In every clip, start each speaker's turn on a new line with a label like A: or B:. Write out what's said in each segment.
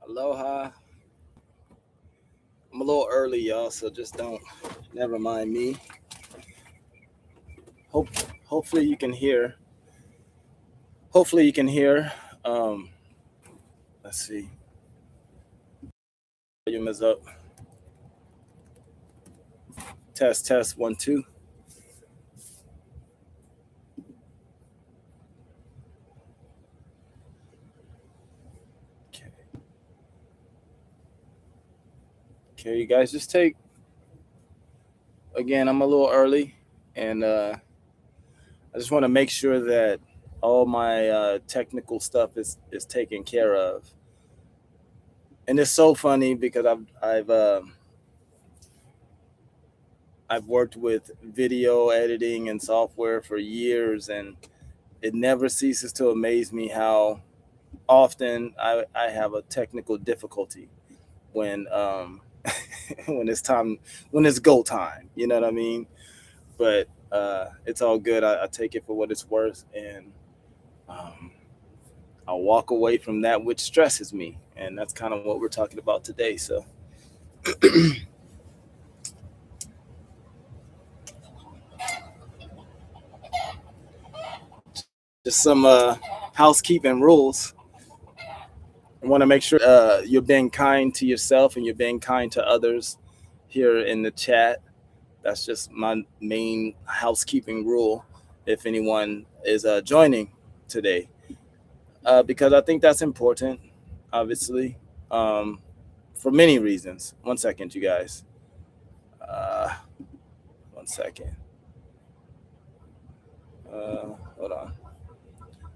A: Aloha. I'm a little early, y'all, so just don't never mind me. Hope hopefully you can hear. Hopefully you can hear. Um, let's see. Volume is up. Test 1 2. Okay. Okay, you guys just take again, I'm a little early and I just want to make sure that all my technical stuff is taken care of. And it's so funny because I've worked with video editing and software for years, and it never ceases to amaze me how often I have a technical difficulty when when it's time when it's go time. You know what I mean? But it's all good. I take it for what it's worth, and um, I'll walk away from that which stresses me, and that's kind of what we're talking about today. So just some housekeeping rules. I want to make sure you're being kind to yourself and you're being kind to others here in the chat. That's just my main housekeeping rule if anyone is joining today, because I think that's important, obviously, um, for many reasons. One second, you guys. Uh, One second. Hold on.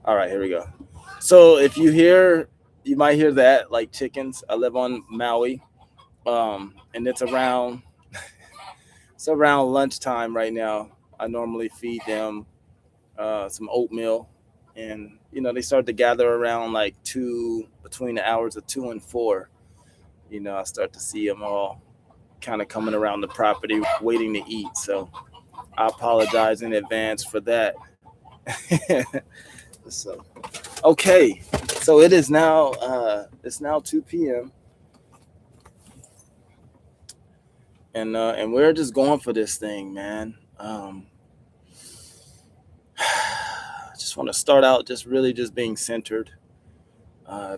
A: All right, here we go. So if you might hear that like chickens. I live on Maui, and it's around lunchtime right now. I normally feed them some oatmeal, and they start to gather around like two between the hours of 2 and 4. I start to see them all kind of coming around the property, waiting to eat. So I apologize in advance for that. So okay, so it's now 2 p.m. and we're just going for this thing, man. I just want to start out just really just being centered,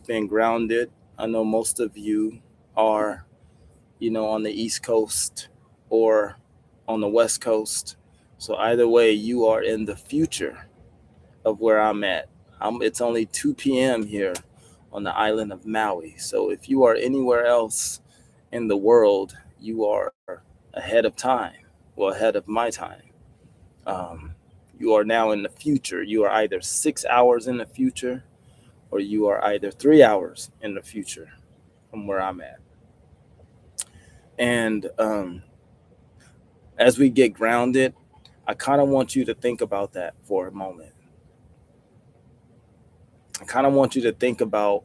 A: being grounded. I know most of you are, on the East Coast or on the West Coast. So either way, you are in the future of where I'm at. It's only 2 p.m. here on the island of Maui. So if you are anywhere else in the world, you are ahead of time, well, ahead of my time. Um, you are now in the future. You are either 6 hours in the future or you are either 3 hours in the future from where I'm at. And as we get grounded, I kind of want you to think about that for a moment. I kind of want you to think about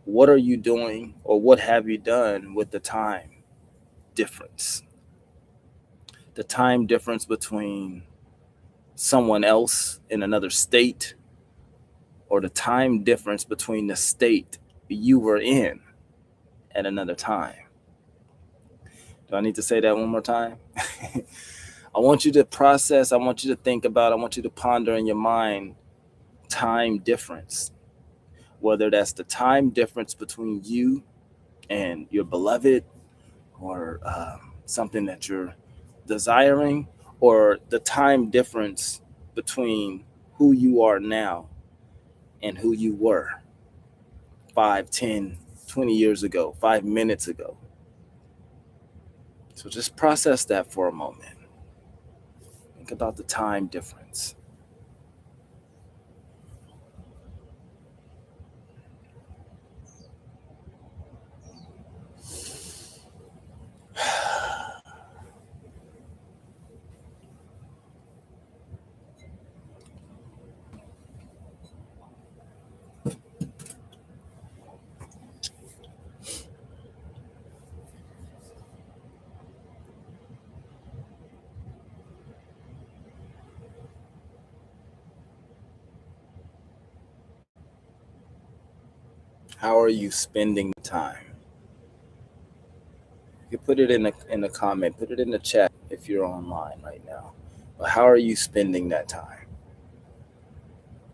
A: what are you doing or what have you done with the time difference? The time difference between someone else in another state or the time difference between the state you were in at another time. Do I need to say that one more time? I want you to process, I want you to think about, I want you to ponder in your mind time difference, whether that's the time difference between you and your beloved or something that you're desiring, or the time difference between who you are now and who you were 5, 10, 20 years ago, 5 minutes ago. So just process that for a moment. Think about the time difference. How are you spending time? You can put it in a comment, put it in the chat if you're online right now. But how are you spending that time?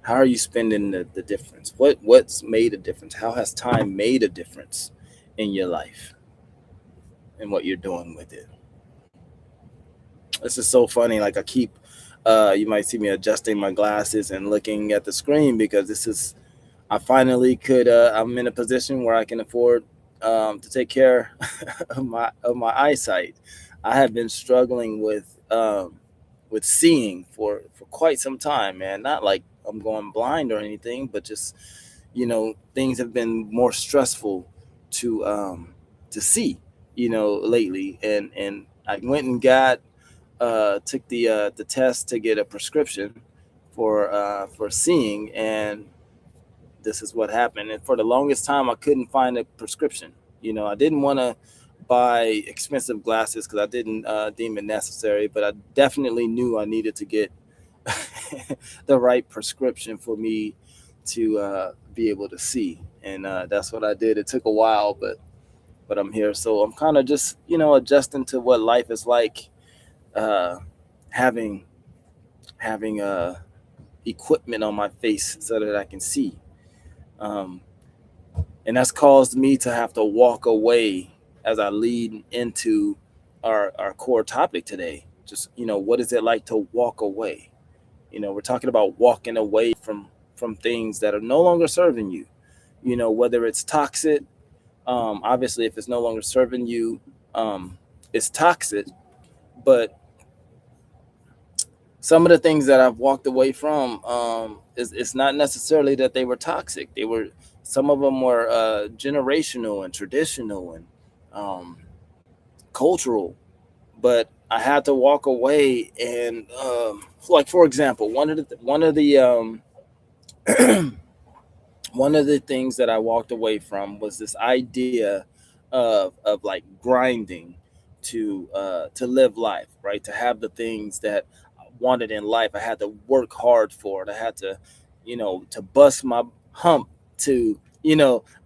A: How are you spending the difference? What's made a difference? How has time made a difference in your life and what you're doing with it? This is so funny. Like I keep you might see me adjusting my glasses and looking at the screen because this is I finally could. I'm in a position where I can afford to take care of my eyesight. I have been struggling with seeing for quite some time, man. Not like I'm going blind or anything, but just things have been more stressful to see, lately. And I went and got took the test to get a prescription for seeing, and this is what happened. And for the longest time, I couldn't find a prescription. I didn't want to buy expensive glasses because I didn't deem it necessary, but I definitely knew I needed to get the right prescription for me to be able to see. And that's what I did. It took a while, but I'm here. So I'm kind of just adjusting to what life is like, uh, having having equipment on my face so that I can see. Um, and that's caused me to have to walk away as I lead into our core topic today. Just what is it like to walk away? We're talking about walking away from things that are no longer serving you. Whether it's toxic, obviously, if it's no longer serving you, it's toxic. But some of the things that I've walked away from, is it's not necessarily that they were toxic. They were Some of them were generational and traditional and um, cultural, but I had to walk away. And like for example, one of the things that I walked away from was this idea of like grinding to live life, right? To have the things that I wanted in life, I had to work hard for it. I had to, to bust my hump to,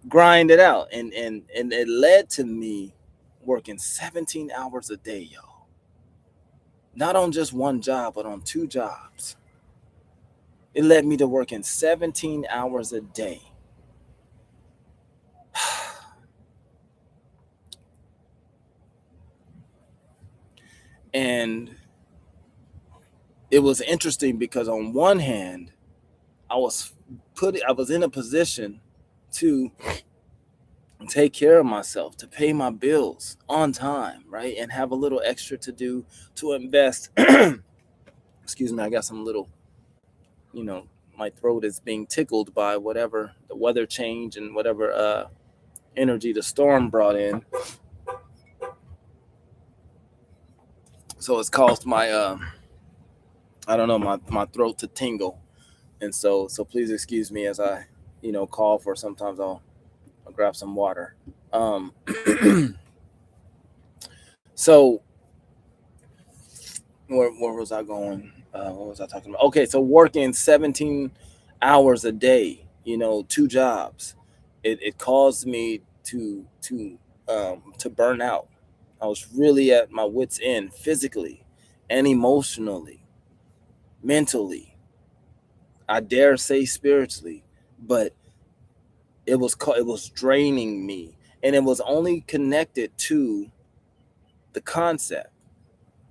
A: grind it out, and it led to me working 17 hours a day, y'all. Not on just one job, but on two jobs. It led me to working 17 hours a day. And it was interesting because on one hand, I was I was in a position to take care of myself, to pay my bills on time, right? And have a little extra to do to invest. Excuse me, I got some little, you know, my throat is being tickled by whatever the weather change and whatever energy the storm brought in. So it's caused my I don't know, my throat to tingle. And so please excuse me as I, call for sometimes I'll grab some water. Um, so where was I going? What was I talking about? Okay, so working 17 hours a day, two jobs, it caused me to burn out. I was really at my wits' end physically and emotionally, mentally. I dare say spiritually, but it was draining me, and it was only connected to the concept,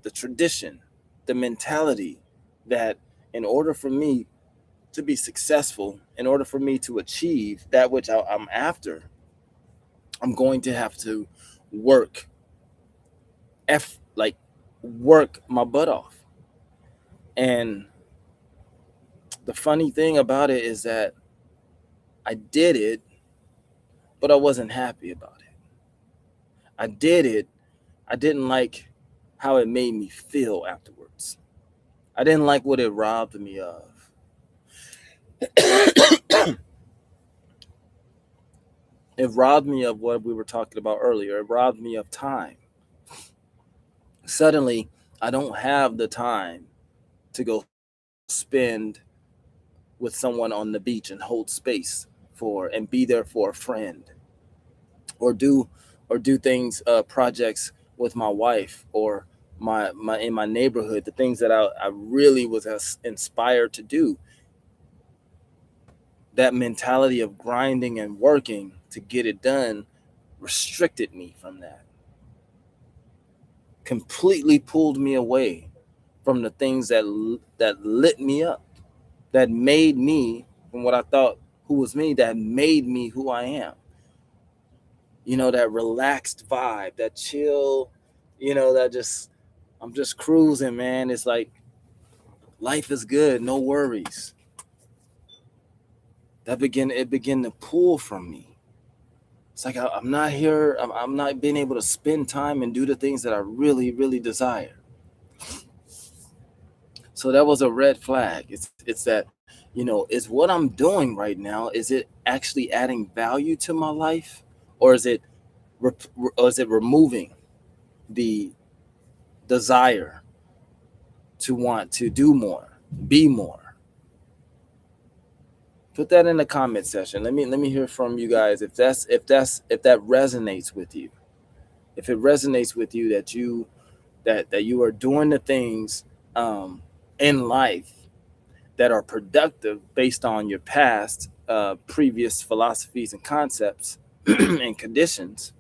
A: the tradition, the mentality that in order for me to be successful, in order for me to achieve that which I'm after, I'm going to have to work like work my butt off. And the funny thing about it is that I did it, but I wasn't happy about it. I did it. I didn't like how it made me feel afterwards. I didn't like what it robbed me of. It robbed me of what we were talking about earlier. It robbed me of time. Suddenly, I don't have the time to go spend with someone on the beach and hold space for and be there for a friend, or do things, projects with my wife, or my in my neighborhood, the things that I really was inspired to do. That mentality of grinding and working to get it done restricted me from that, completely pulled me away from the things that lit me up, that made me from what I thought who was me, that made me who I am. That relaxed vibe, that chill, that just, I'm just cruising, man. It's like life is good, no worries. It began to pull from me. It's like I'm not here. I'm not being able to spend time and do the things that I really, really desire. So that was a red flag. It's that, is what I'm doing right now, is it actually adding value to my life, or is it removing the desire to want to do more, be more? Put that in the comment section. Let me hear from you guys, if that resonates with you. If it resonates with you, that you are doing the things, in life, that are productive based on your past, previous philosophies and concepts and conditions,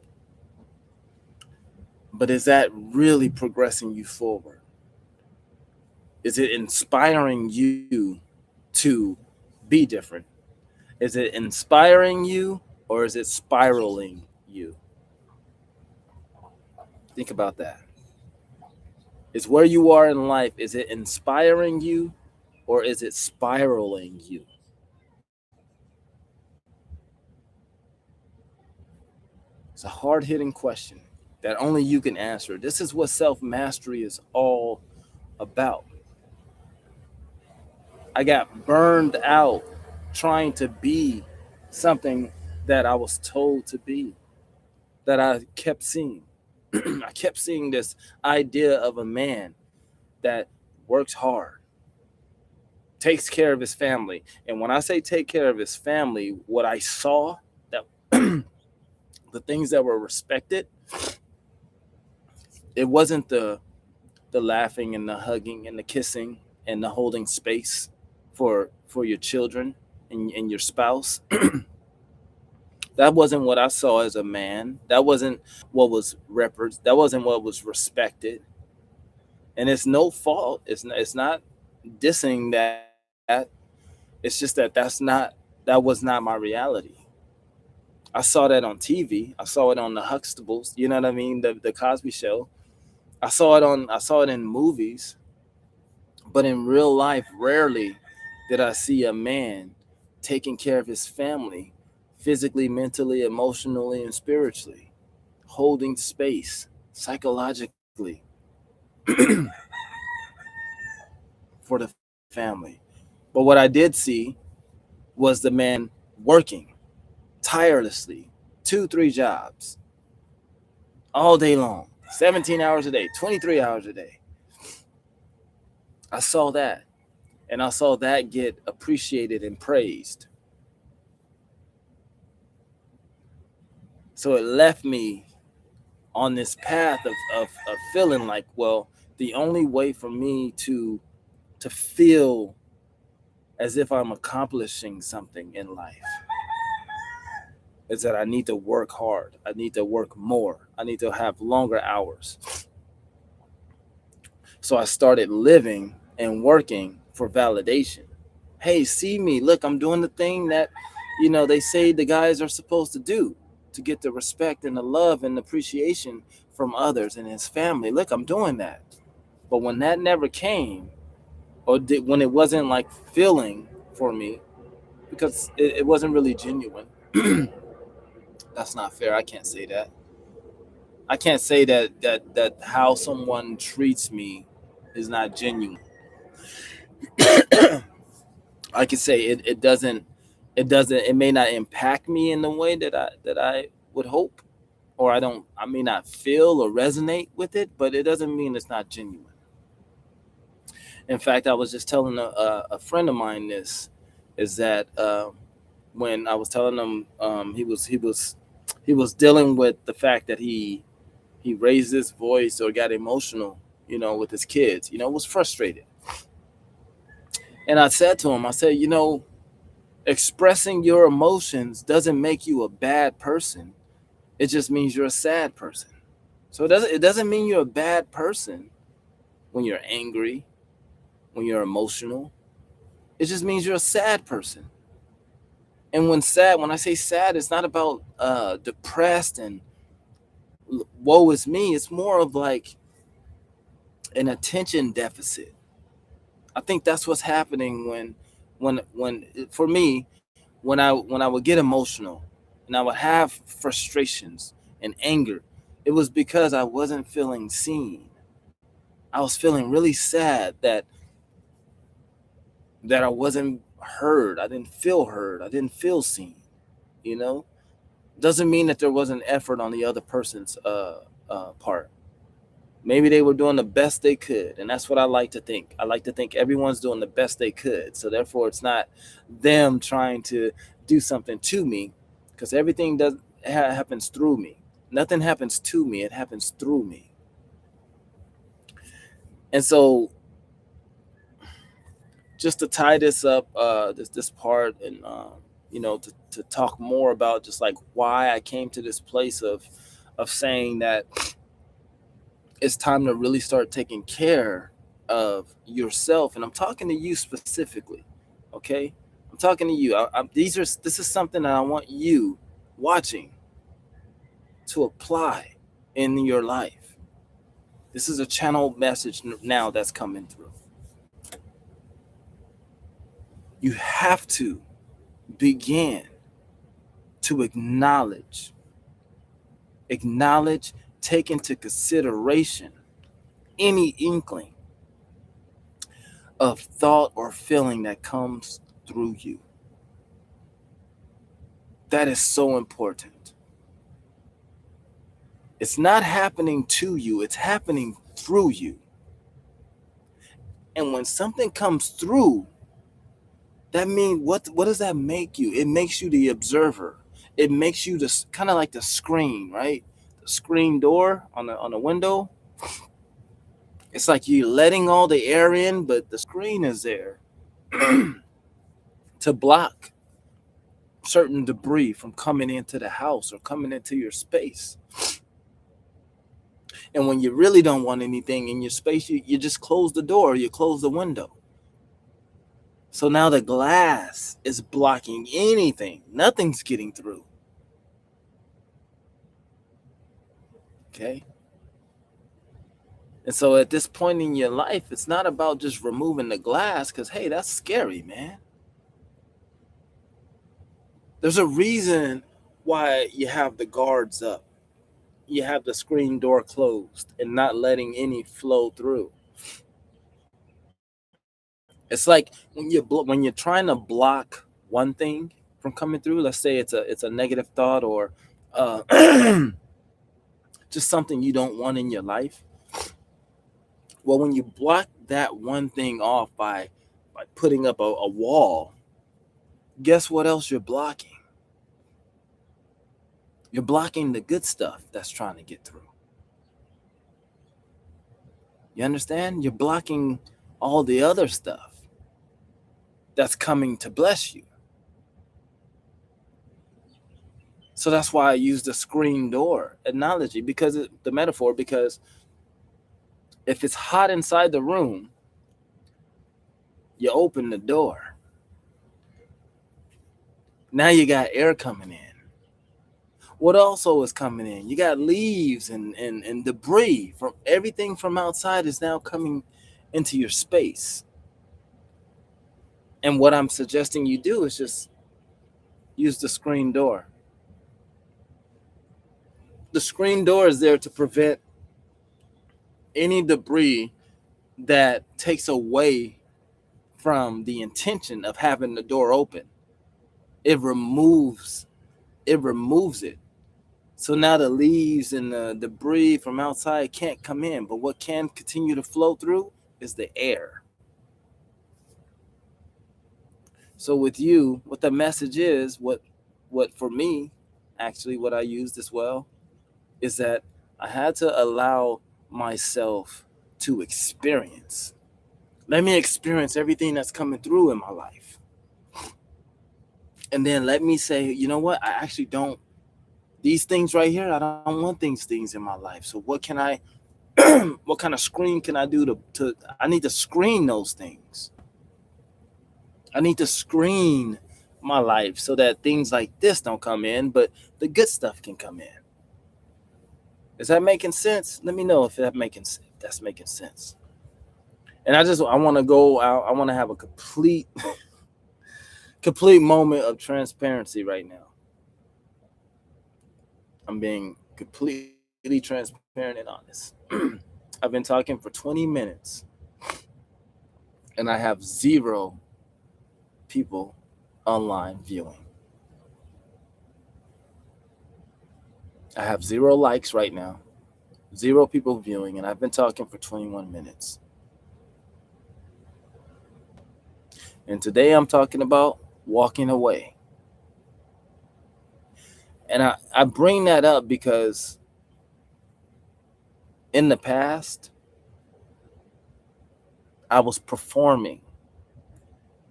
A: but is that really progressing you forward? Is it inspiring you to be different? Is it inspiring you, or is it spiraling you? Think about that. Is where you are in life, is it inspiring you, or is it spiraling you? It's a hard hitting question that only you can answer. This is what self mastery is all about. I got burned out trying to be something that I was told to be, that I kept seeing. I kept seeing this idea of a man that works hard, takes care of his family. And when I say take care of his family, what I saw, that the things that were respected, it wasn't the laughing and the hugging and the kissing and the holding space for your children and your spouse. That wasn't what I saw as a man. That wasn't that wasn't what was respected. And it's no fault. It's not dissing that. It's just that was not my reality. I saw that on TV. I saw it on the Huxtables. You know what I mean? The Cosby Show. I saw it in movies, but in real life, rarely did I see a man taking care of his family, physically, mentally, emotionally, and spiritually, holding space psychologically for the family. But what I did see was the man working tirelessly, 2, 3 jobs all day long, 17 hours a day, 23 hours a day. I saw that, and I saw that get appreciated and praised. So it left me on this path of feeling like, well, the only way for me to feel as if I'm accomplishing something in life is that I need to work hard. I need to work more. I need to have longer hours. So I started living and working for validation. Hey, see me. Look, I'm doing the thing that, they say the guys are supposed to do to get the respect and the love and appreciation from others and his family. Look, I'm doing that. But when that never came, when it wasn't like feeling for me, because it wasn't really genuine. That's not fair. I can't say that. I can't say that how someone treats me is not genuine. I could say it may not impact me in the way that I would hope, or I may not feel or resonate with it, but it doesn't mean it's not genuine. In fact, I was just telling a friend of mine this, is that when I was telling him he was dealing with the fact that he raised his voice or got emotional, with his kids, was frustrated. And I said to him, I said, expressing your emotions doesn't make you a bad person. It just means you're a sad person. So it doesn't mean you're a bad person when you're angry, when you're emotional. It just means you're a sad person. And when I say sad, it's not about depressed and woe is me. It's more of like an attention deficit. I think that's what's happening when for me, when I would get emotional and I would have frustrations and anger, it was because I wasn't feeling seen. I was feeling really sad that I wasn't heard. I didn't feel heard. I didn't feel seen. You know, doesn't mean that there wasn't effort on the other person's part. Maybe they were doing the best they could, and that's what I like to think. I like to think everyone's doing the best they could. So therefore, it's not them trying to do something to me, because everything happens through me. Nothing happens to me; it happens through me. And so, just to tie this up, this part, and to talk more about just like why I came to this place of saying that it's time to really start taking care of yourself. And I'm talking to you specifically, okay? I'm talking to you. This is something that I want you watching to apply in your life. This is a channel message now that's coming through. You have to begin to acknowledge, take into consideration any inkling of thought or feeling that comes through you. That is so important. It's not happening to you, it's happening through you. And when something comes through, that means what does that make you? It makes you the observer. It makes you the kind of like the screen, right? The screen door on the window. It's like you're letting all the air in, but the screen is there to block certain debris from coming into the house or coming into your space. And when you really don't want anything in your space, you just close the door, you close the window. So now the glass is blocking anything. Nothing's getting through. Okay. And so at this point in your life, it's not about just removing the glass because, hey, that's scary, man. There's a reason why you have the guards up. You have the screen door closed and not letting any flow through. It's like when you're trying to block one thing from coming through. Let's say it's a negative thought or uh, just something you don't want in your life. Well, when you block that one thing off by putting up a wall, guess what else you're blocking? You're blocking the good stuff that's trying to get through. You understand? You're blocking all the other stuff that's coming to bless you. So that's why I use the screen door analogy the metaphor, because if it's hot inside the room, you open the door. Now you got air coming in. What also is coming in? You got leaves and debris from everything from outside is now coming into your space. And what I'm suggesting you do is just use the screen door. The screen door is there to prevent any debris that takes away from the intention of having the door open. It removes it. So now the leaves and the debris from outside can't come in, but what can continue to flow through is the air. So with you, what the message is, what for me, actually what I used as well, is that I had to allow myself to experience. Let me experience everything that's coming through in my life. And then let me say, you know what? I actually don't, these things right here, I don't want things in my life. So what can I what kind of screen can I do to I need to screen those things. I need to screen my life so that things like this don't come in, but the good stuff can come in. Is that making sense? Let me know if that's making sense. And I want to go out. I want to have a complete moment of transparency right now. I'm being completely transparent and honest. I've been talking for 20 minutes and I have 0 people online viewing. I have 0 likes right now, 0 people viewing, and I've been talking for 21 minutes. And today I'm talking about walking away. And I bring that up because in the past, I was performing,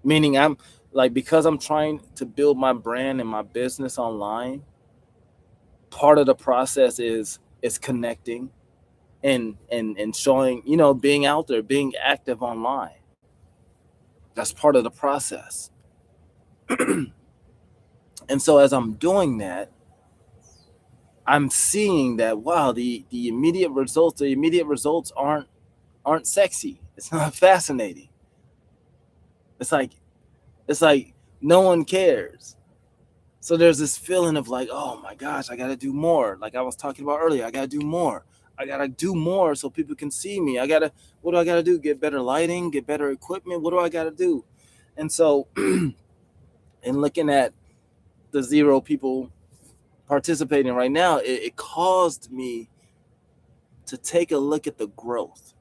A: meaning I'm like, because I'm trying to build my brand and my business online, part of the process is connecting and showing, being out there, being active online. That's part of the process. And so as I'm doing that, I'm seeing that, wow, the immediate results aren't sexy. It's not fascinating. It's like it's like no one cares. So there's this feeling of like, oh my gosh, I gotta do more. Like I was talking about earlier, I gotta do more. I gotta do more so people can see me. What do I gotta do? Get better lighting, get better equipment. What do I gotta do? And so, in looking at the 0 people participating right now, it caused me to take a look at the growth.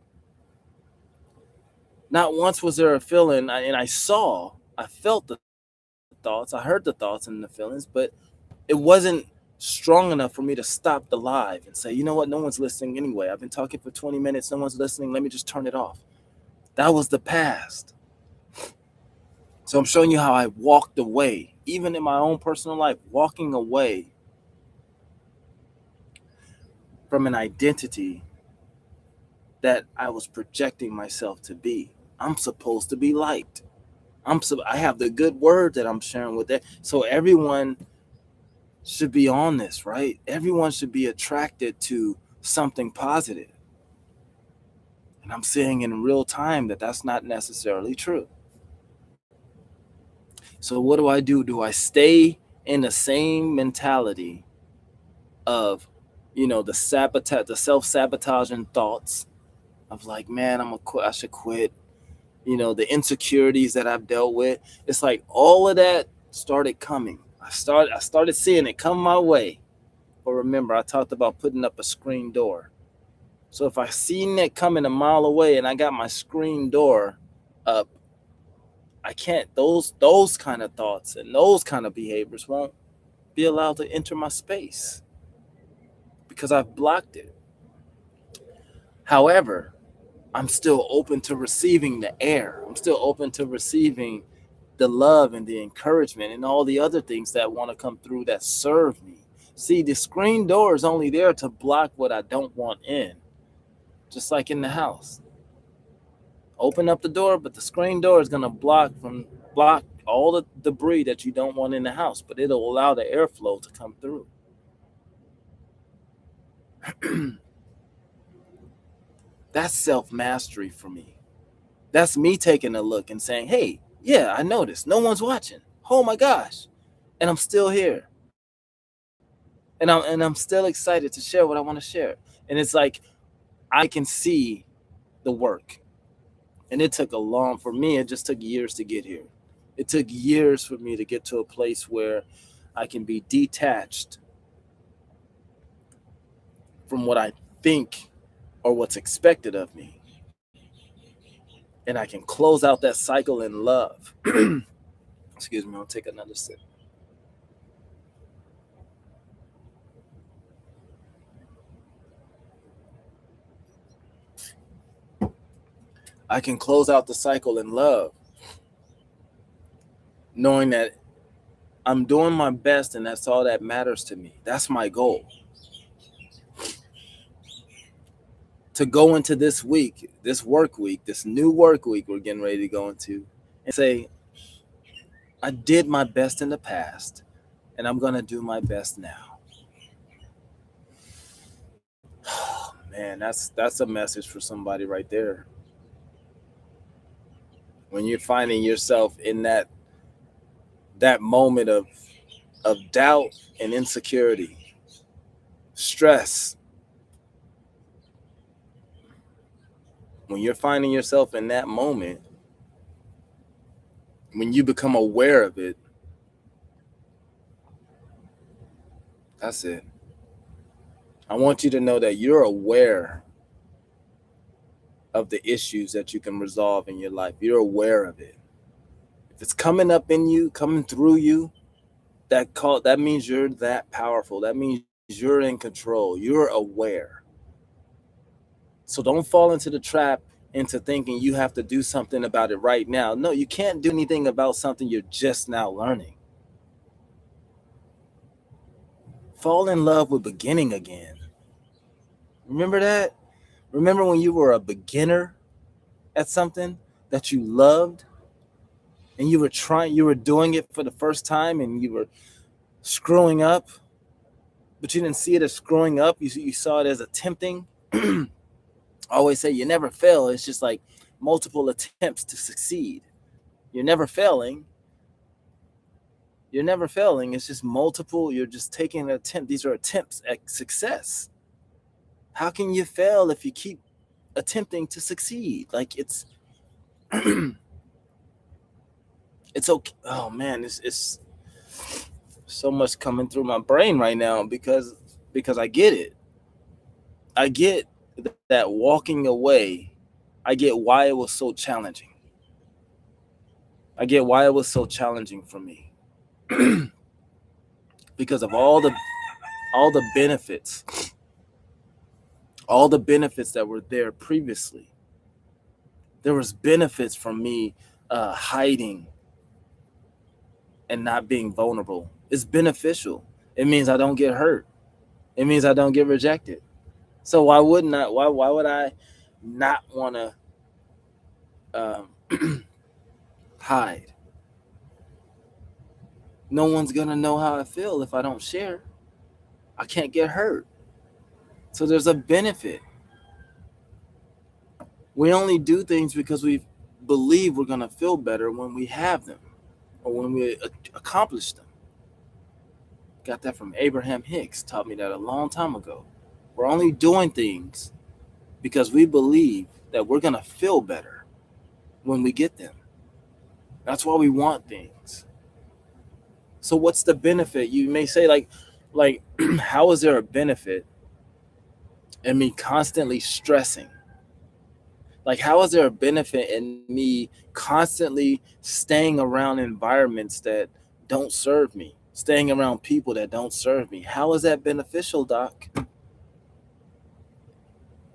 A: Not once was there a feeling, and I felt the thoughts, I heard the thoughts and the feelings, but it wasn't strong enough for me to stop the live and say, you know what, no one's listening anyway. I've been talking for 20 minutes, no one's listening. Let me just turn it off. That was the past. So I'm showing you how I walked away, even in my own personal life, walking away from an identity that I was projecting myself to be. I'm supposed to be liked. I have the good word that I'm sharing with that. So everyone should be on this, right? Everyone should be attracted to something positive. And I'm seeing in real time that that's not necessarily true. So what do I do? Do I stay in the same mentality of, the self-sabotaging thoughts of like, man, I'm gonna quit, I should quit, the insecurities that I've dealt with. It's like all of that started coming. I started seeing it come my way. But remember, I talked about putting up a screen door. So if I seen it coming a mile away and I got my screen door up, I can't, those kind of thoughts and those kind of behaviors won't be allowed to enter my space because I've blocked it. However, I'm still open to receiving the air. I'm still open to receiving the love and the encouragement and all the other things that want to come through that serve me. See, the screen door is only there to block what I don't want in, just like in the house. Open up the door, but the screen door is going to block all the debris that you don't want in the house, but it'll allow the airflow to come through. That's self-mastery for me. That's me taking a look and saying, hey, yeah, I noticed. No one's watching. Oh my gosh. And I'm still here. And I'm still excited to share what I want to share. And it's like I can see the work. And it took for me, it just took years to get here. It took years for me to get to a place where I can be detached from what I think or what's expected of me. And I can close out that cycle in love. Excuse me, I'll take another sip. I can close out the cycle in love, knowing that I'm doing my best and that's all that matters to me. That's my goal. To go into this week, this work week, this new work week we're getting ready to go into, and say, I did my best in the past and I'm going to do my best now. Man, that's a message for somebody right there. When you're finding yourself in that moment of doubt and insecurity, stress, when you're finding yourself in that moment, when you become aware of it, that's it. I want you to know that you're aware of the issues that you can resolve in your life. You're aware of it. If it's coming up in you, coming through you, that means you're that powerful. That means you're in control. You're aware. So don't fall into the trap into thinking you have to do something about it right now. No, you can't do anything about something you're just now learning. Fall in love with beginning again. Remember that? Remember when you were a beginner at something that you loved and you were doing it for the first time and you were screwing up, but you didn't see it as screwing up. You saw it as attempting. I always say you never fail. It's just like multiple attempts to succeed. You're never failing. You're never failing. It's just multiple. You're just taking an attempt. These are attempts at success. How can you fail if you keep attempting to succeed? Like it's okay. Oh man, it's so much coming through my brain right now because I get it. I get that walking away. I get why it was so challenging. I get why it was so challenging for me because of all the benefits, all the benefits that were there previously. There was benefits from me hiding and not being vulnerable. It's beneficial. It means I don't get hurt. It means I don't get rejected. So why wouldn't I? Why would I not want to hide? No one's gonna know how I feel if I don't share. I can't get hurt. So there's a benefit. We only do things because we believe we're gonna feel better when we have them or when we accomplish them. Got that from Abraham Hicks. Taught me that a long time ago. We're only doing things because we believe that we're gonna feel better when we get them. That's why we want things. So what's the benefit? You may say like how is there a benefit in me constantly stressing? Like how is there a benefit in me constantly staying around environments that don't serve me? Staying around people that don't serve me. How is that beneficial, doc?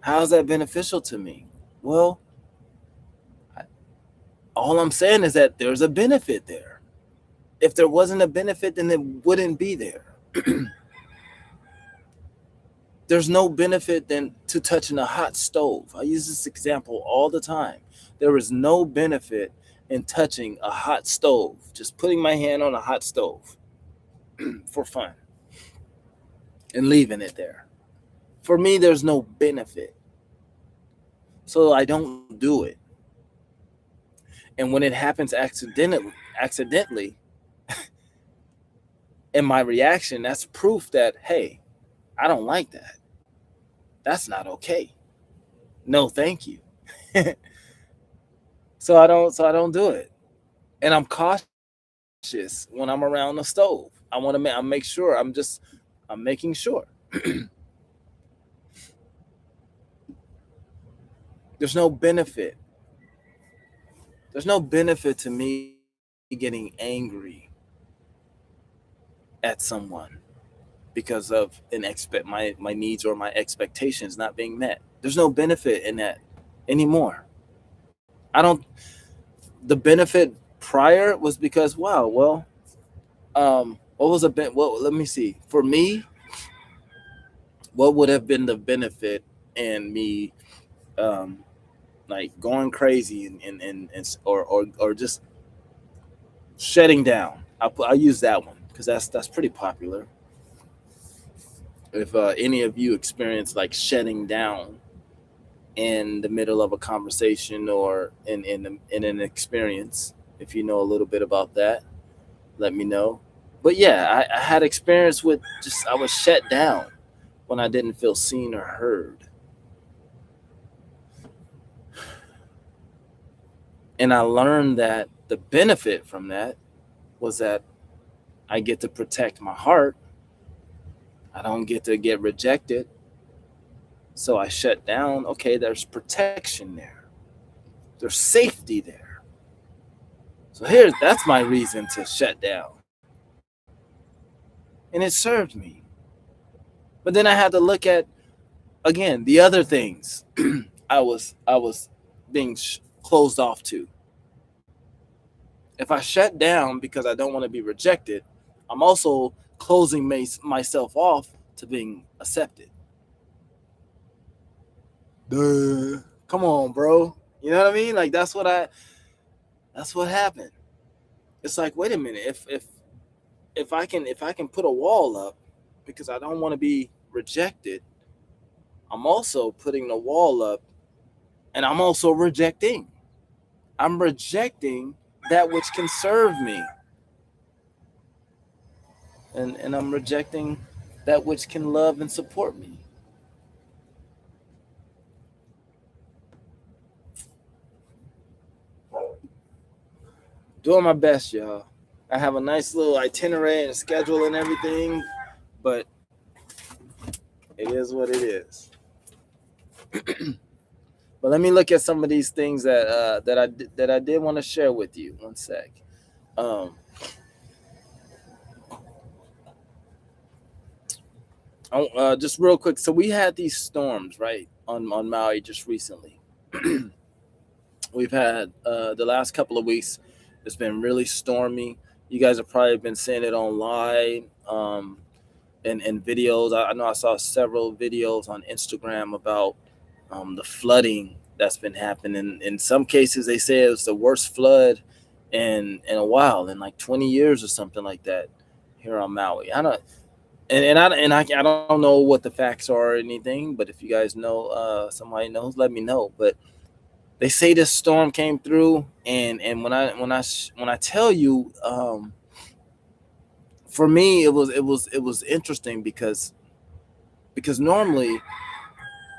A: How is that beneficial to me? Well, all I'm saying is that there's a benefit there. If there wasn't a benefit, then it wouldn't be there. There's no benefit than to touching a hot stove. I use this example all the time. There is no benefit in touching a hot stove, just putting my hand on a hot stove for fun and leaving it there. For me, there's no benefit. So I don't do it. And when it happens accidentally, in my reaction, that's proof that, hey, I don't like that. That's not okay. No, thank you. So I don't do it. And I'm cautious when I'm around the stove. I make sure I'm making sure. There's no benefit. There's no benefit to me getting angry at someone because of my needs or my expectations not being met. There's no benefit in that anymore. I don't. The benefit prior was because, wow, well, what was a bit? Well, let me see. For me, what would have been the benefit in me, um, like going crazy and or just shutting down? I use that one because that's pretty popular. If any of you experience like shutting down in the middle of a conversation or in an experience, if you know a little bit about that, let me know. But yeah, I had experience with just I was shut down when I didn't feel seen or heard, and I learned that the benefit from that was that I get to protect my heart. I don't get to get rejected, so I shut down. Okay, there's protection there. There's safety there. So here, that's my reason to shut down, and it served me. But then I had to look at again the other things I was being closed off to. If I shut down because I don't want to be rejected, I'm also closing myself off to being accepted. Duh. Come on, bro. You know what I mean? Like that's what happened. It's like, wait a minute, if I can put a wall up because I don't want to be rejected, I'm also putting the wall up and I'm also rejecting. I'm rejecting that which can serve me. And I'm rejecting that which can love and support me. Doing my best, y'all. I have a nice little itinerary and schedule and everything, but it is what it is. But let me look at some of these things that I did want to share with you. One sec. Um, just real quick. So we had these storms right on Maui just recently. We've had the last couple of weeks. It's been really stormy. You guys have probably been seeing it online. And videos. I know I saw several videos on Instagram about the flooding that's been happening. In some cases, they say it was the worst flood in a while, in like 20 years or something like that here on Maui. I don't. I don't know what the facts are or anything, but if you guys know, somebody knows, let me know. But they say this storm came through, and when I tell you, for me, it was interesting because normally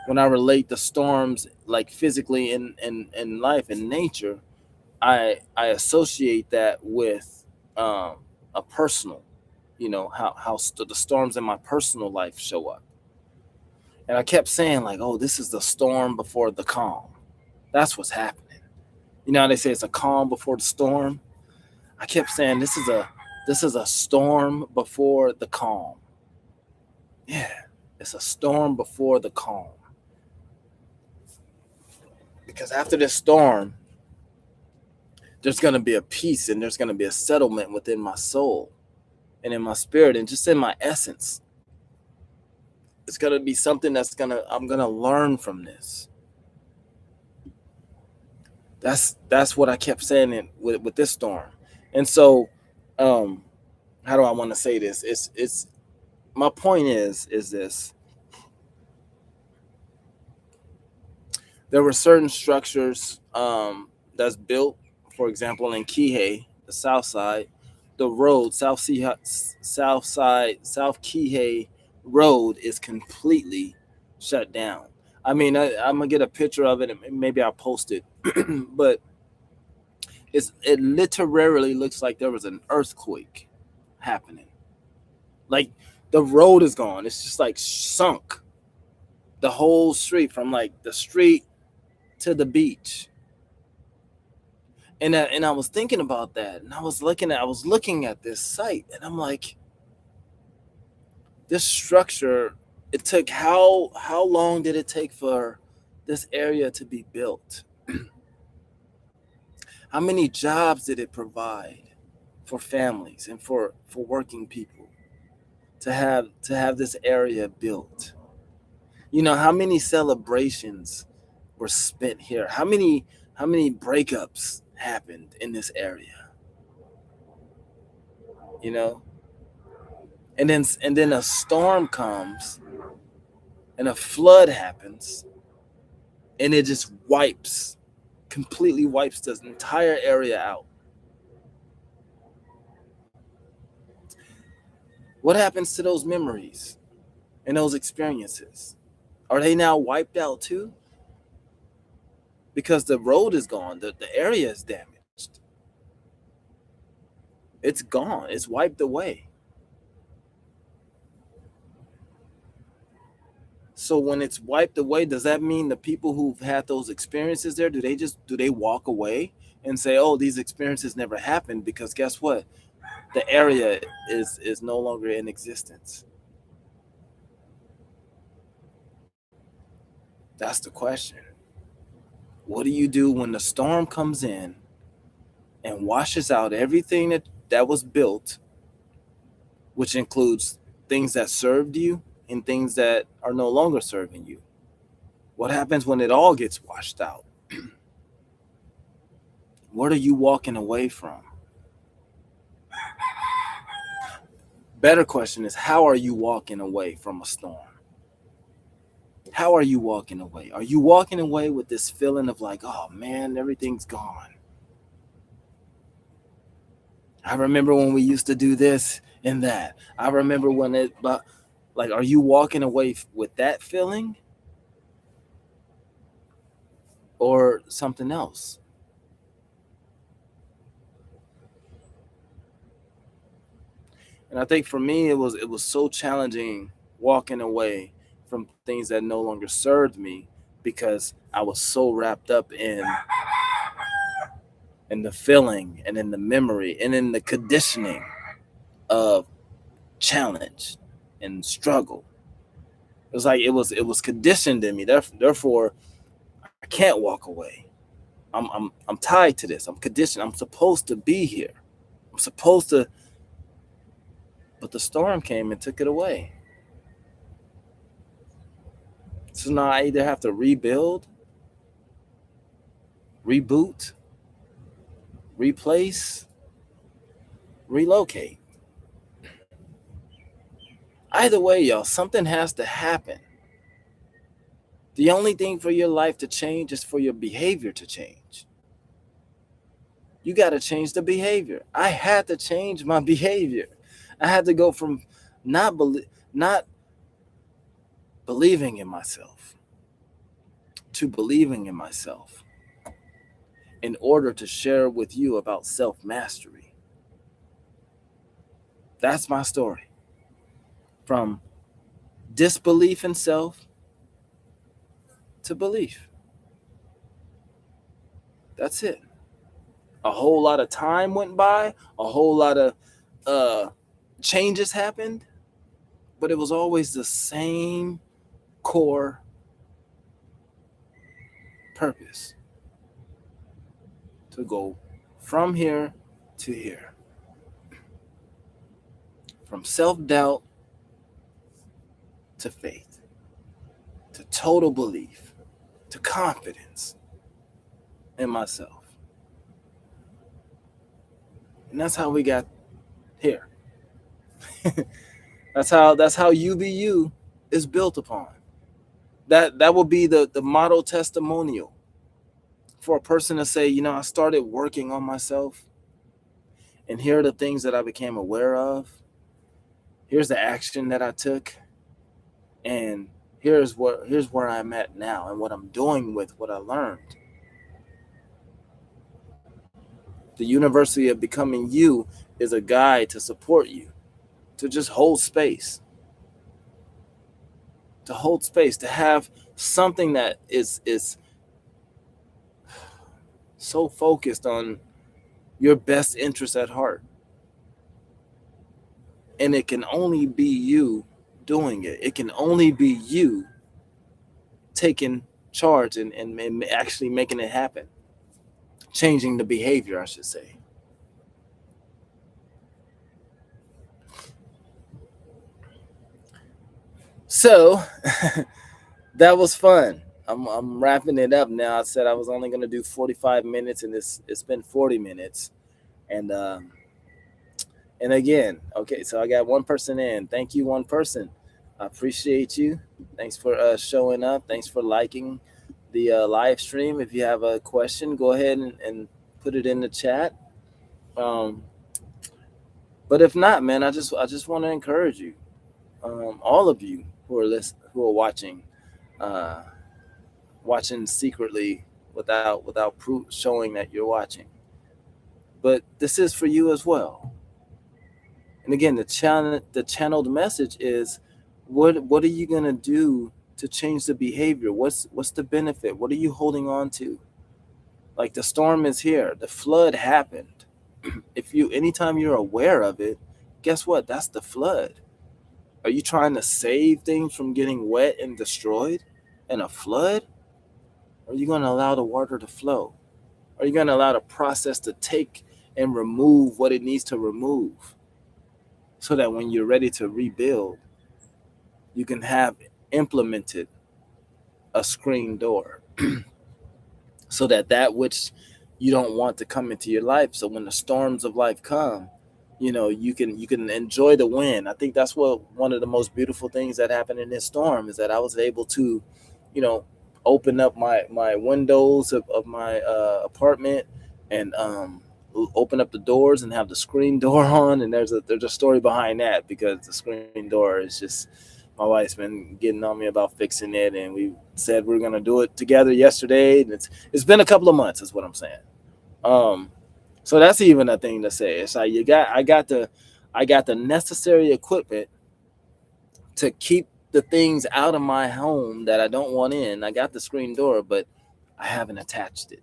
A: when I relate the storms like physically in life in nature, I associate that with a personal, the storms in my personal life show up, and I kept saying like, oh, this is the storm before the calm. That's what's happening. You know how they say it's a calm before the storm. I kept saying this is a storm before the calm. Yeah, it's a storm before the calm. Because after this storm, there's going to be a peace and there's going to be a settlement within my soul and in my spirit and just in my essence. It's going to be something I'm going to learn from this. That's what I kept saying with this storm. And so, um, how do I want to say this? It's my point is this. There were certain structures that's built, for example, in Kihei, the south side, the road, south side, South Kihei road is completely shut down. I mean, I'm gonna get a picture of it and maybe I'll post it, but it literally looks like there was an earthquake happening. Like the road is gone. It's just like sunk. The whole street from like the street to the beach. And I was thinking about that, and I was looking at this site, and I'm like, this structure, it took how long did it take for this area to be built? How many jobs did it provide for families and for working people to have this area built? How many celebrations were spent here? How many breakups happened in this area? You know, and then a storm comes and a flood happens, and it just completely wipes this entire area out. What happens to those memories and those experiences? Are they now wiped out too? Because the road is gone, the area is damaged. It's gone, it's wiped away. So when it's wiped away, does that mean the people who've had those experiences there, do they walk away and say, "Oh, these experiences never happened," because guess what? The area is no longer in existence. That's the question. What do you do when the storm comes in and washes out everything that was built, which includes things that served you and things that are no longer serving you? What happens when it all gets washed out? What are you walking away from? Better question is, how are you walking away from a storm? How are you walking away? Are you walking away with this feeling of like, oh man, everything's gone? I remember when we used to do this and that. I remember when but like, are you walking away with that feeling or something else? And I think for me, it was so challenging walking away from things that no longer served me, because I was so wrapped up in the feeling and in the memory and in the conditioning of challenge and struggle. It was like it was conditioned in me. Therefore, I can't walk away. I'm tied to this. I'm conditioned. I'm supposed to be here. I'm supposed to. But the storm came and took it away. So now I either have to rebuild, reboot, replace, relocate. Either way, y'all, something has to happen. The only thing for your life to change is for your behavior to change. You got to change the behavior. I had to change my behavior. I had to go from not believing in myself to believing in myself in order to share with you about self mastery. That's my story. From disbelief in self to belief. That's it. A whole lot of time went by, a whole lot of uh, changes happened, but it was always the same core purpose: to go from here to here, from self doubt to faith, to total belief, to confidence in myself. And that's how we got here. That's how UBU is built upon. That will be the model testimonial for a person to say, I started working on myself, and here are the things that I became aware of. Here's the action that I took, and here's where I'm at now and what I'm doing with what I learned. The University of Becoming You is a guide to support you, to just hold space, to have something that is so focused on your best interest at heart. And it can only be you doing it. It can only be you taking charge and actually making it happen, changing the behavior, I should say. So that was fun. I'm wrapping it up now. I said I was only going to do 45 minutes, and it's been 40 minutes. And and again, okay, so I got one person in. Thank you, one person. I appreciate you. Thanks for showing up. Thanks for liking the live stream. If you have a question, go ahead and put it in the chat. Um, but if not, man, I just want to encourage you, all of you who are watching, uh, watching secretly without proof showing that you're watching. But this is for you as well. And again, the channeled message is, what are you gonna do to change the behavior? What's the benefit? What are you holding on to? Like, the storm is here, the flood happened. If you anytime you're aware of it, guess what? That's the flood. Are you trying to save things from getting wet and destroyed in a flood? Or are you gonna allow the water to flow? Are you gonna allow the process to take and remove what it needs to remove, so that when you're ready to rebuild, you can have implemented a screen door, so that which you don't want to come into your life, so when the storms of life come, you can enjoy the wind. I think that's what one of the most beautiful things that happened in this storm is that I was able to, you know open up my windows of my apartment, and open up the doors and have the screen door on. And there's a story behind that, because the screen door is just, my wife's been getting on me about fixing it, and we said we are going to do it together yesterday, and it's been a couple of months is what I'm saying. um so that's even a thing to say. It's like, I got the necessary equipment to keep the things out of my home that I don't want in. I got the screen door, but I haven't attached it.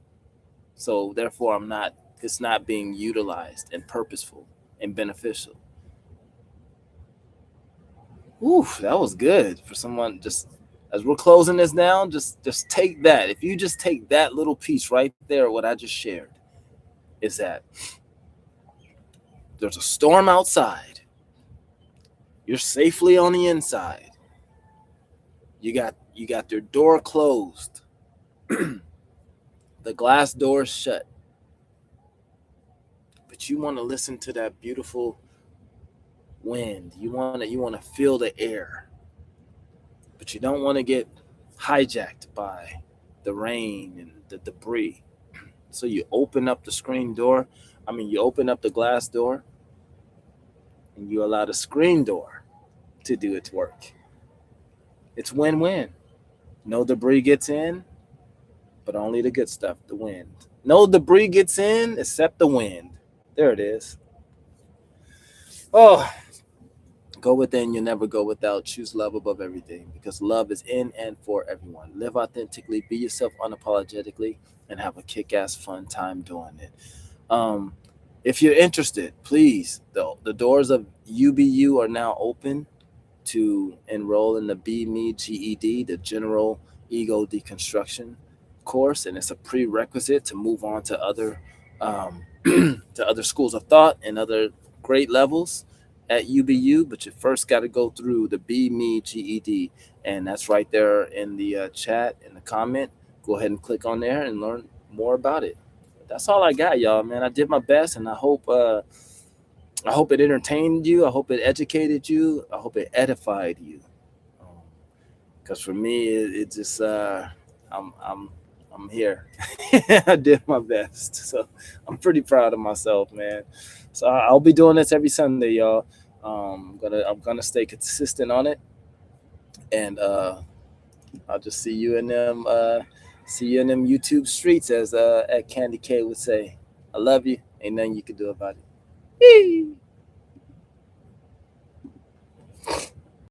A: So therefore, it's not being utilized and purposeful and beneficial. Ooh, that was good for someone. Just as we're closing this down, just take that. If you just take that little piece right there, what I just shared, is that there's a storm outside. You're safely on the inside. You got your door closed. The glass door is shut. But you want to listen to that beautiful wind. You want to feel the air. But you don't want to get hijacked by the rain and the debris. So you open up the screen door. You open up the glass door, and you allow the screen door to do its work. It's win-win. No debris gets in, but only the good stuff, the wind. No debris gets in except the wind. There it is. Oh, go within, you'll never go without. Choose love above everything, because love is in and for everyone. Live authentically, be yourself unapologetically, and have a kick ass fun time doing it. Um, if you're interested, please, the doors of UBU are now open to enroll in the Be Me GED, the General Ego Deconstruction course, and it's a prerequisite to move on to other to other schools of thought and other great levels at UBU. But you first got to go through the Be Me GED, and that's right there in the chat, in the comment. Go ahead and click on there and learn more about it. That's all I got, y'all. Man, I did my best, and I hope it entertained you. I hope it educated you. I hope it edified you. Because for me, it just I'm here. I did my best, so I'm pretty proud of myself, man. So I'll be doing this every Sunday, y'all. I'm gonna stay consistent on it, and I'll just see you in them YouTube streets, as at Candy K would say. I love you. Ain't nothing you can do about it.